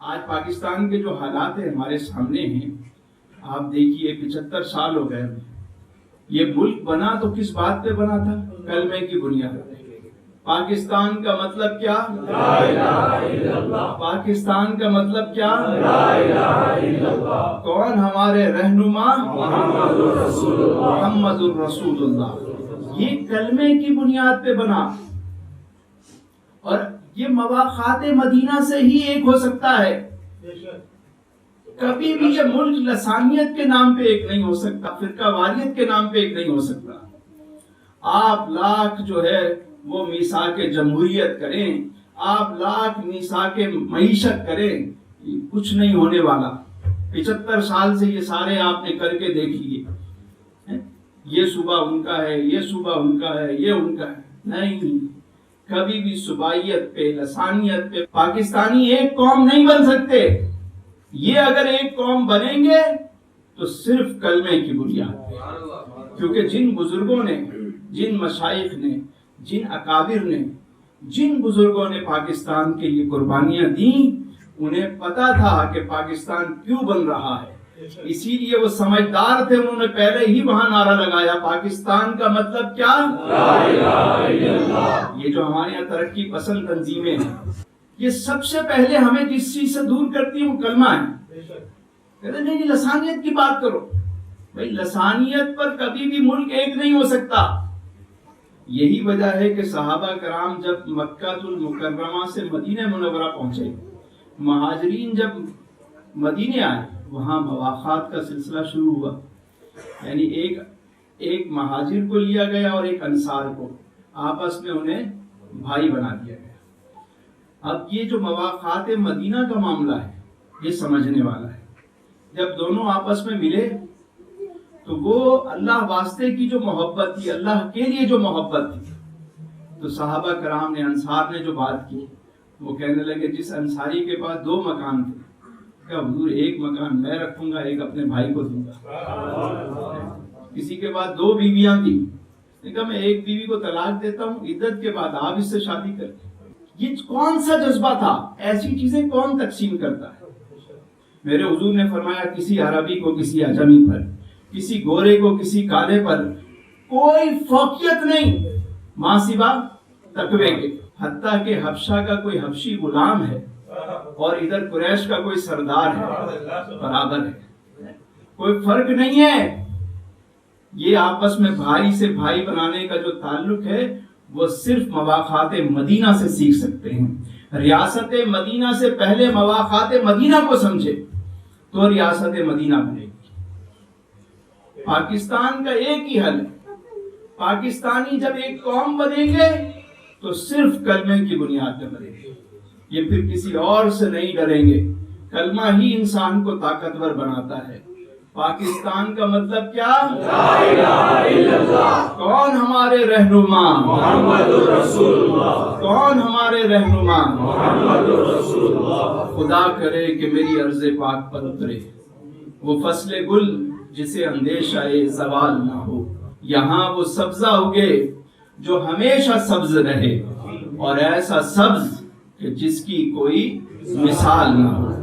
آج پاکستان کے جو حالات ہیں ہمارے سامنے ہیں، آپ دیکھیے 75 سال ہو گئے ہمیں. یہ ملک بنا تو کس بات پہ بنا تھا؟ کلمے کی بنیاد پہ. پاکستان کا مطلب کیا؟ لا الہ الا اللہ. پاکستان کا مطلب کیا؟ لا الہ الا اللہ. کون ہمارے رہنما؟ محمد الرسول اللہ. محمد الرسول اللہ. یہ کلمے کی بنیاد پہ بنا، اور یہ مواخات مدینہ سے ہی ایک ہو سکتا ہے. کبھی بھی یہ ملک لسانیت کے نام پہ ایک نہیں ہو سکتا، فرقہ واریت کے نام پہ ایک نہیں ہو سکتا. آپ لاکھ جو ہے وہ میثاق جمہوریت کریں، آپ لاکھ میثاق معیشت کریں، کچھ نہیں ہونے والا. 75 سال سے یہ سارے آپ نے کر کے دیکھ لیے. یہ صوبہ ان کا ہے، یہ صوبہ ان کا ہے، یہ ان کا ہے. نہیں، کبھی بھی صوبائیت پہ، لسانیت پہ پاکستانی ایک قوم نہیں بن سکتے. یہ اگر ایک قوم بنیں گے تو صرف کلمے کی بنیاد پہ. کیونکہ جن بزرگوں نے، جن مشائخ نے، جن اکابر نے، جن بزرگوں نے پاکستان کے لیے قربانیاں دیں، انہیں پتا تھا کہ پاکستان کیوں بن رہا ہے. اسی لیے وہ سمجھدار تھے، انہوں نے پہلے ہی وہاں نعرہ لگایا، پاکستان کا مطلب کیا؟ لا الہ الا اللہ. یہ جو ہمارے یہاں ترقی پسند تنظیمیں ہیں، یہ سب سے پہلے ہمیں جس چیز سے دور کرتی ہیں وہ کلمہ ہے. کہتے ہیں نہیں، لسانیت کی بات کرو. بھائی لسانیت پر کبھی بھی ملک ایک نہیں ہو سکتا. یہی وجہ ہے کہ صحابہ کرام جب مکہ المکرمہ سے مدینہ منورہ پہنچے، مہاجرین جب مدینے آئے، وہاں مواخات کا سلسلہ شروع ہوا. یعنی ایک مہاجر کو لیا گیا اور ایک انصار کو، آپس میں انہیں بھائی بنا دیا گیا. اب یہ جو مواخات مدینہ کا معاملہ ہے یہ سمجھنے والا ہے. جب دونوں آپس میں ملے تو وہ اللہ واسطے کی جو محبت تھی، اللہ کے لیے جو محبت تھی، تو صحابہ کرام نے، انصار نے جو بات کی، وہ کہنے لگے جس انصاری کے پاس 2 مکان تھے، کہ حضور ایک مکان میں رکھوں گا، ایک اپنے بھائی کو دوں گا. کسی کے پاس 2 بیویاں تھیں، اس نے کہا میں ایک بیوی کو طلاق دیتا ہوں، عدت کے بعد آپ اس سے شادی کریں. یہ کون سا جذبہ تھا؟ ایسی چیزیں کون تقسیم کرتا ہے؟ میرے حضور نے فرمایا کسی عربی کو کسی عجمی پر، کسی گورے کو کسی کالے پر کوئی فوقیت نہیں ماں سوا تقوی کے. حتیٰ کہ حبشہ کا کوئی حبشی غلام ہے اور ادھر قریش کا کوئی سردار ہے، برابر ہے، کوئی فرق نہیں ہے. یہ آپس میں بھائی سے بھائی بنانے کا جو تعلق ہے وہ صرف مواخات مدینہ سے سیکھ سکتے ہیں. ریاست مدینہ سے پہلے مواخات مدینہ کو سمجھے تو ریاست مدینہ بنے گی. پاکستان کا ایک ہی حل ہے. پاکستانی جب ایک قوم بنیں گے تو صرف کلمے کی بنیاد پہ بنیں گے. یہ پھر کسی اور سے نہیں ڈریں گے. کلمہ ہی انسان کو طاقتور بناتا ہے. پاکستان کا مطلب کیا؟ لا الہ الا اللہ. کون ہمارے رہنما؟ محمد الرسول اللہ. کون ہمارے رہنما؟ محمد الرسول اللہ. خدا کرے کہ میری عرض پاک پر اترے وہ فصل گل جسے اندیشہ زوال نہ ہو. یہاں وہ سبزہ اگے جو ہمیشہ سبز رہے، اور ایسا سبز کہ جس کی کوئی مثال نہ ہو.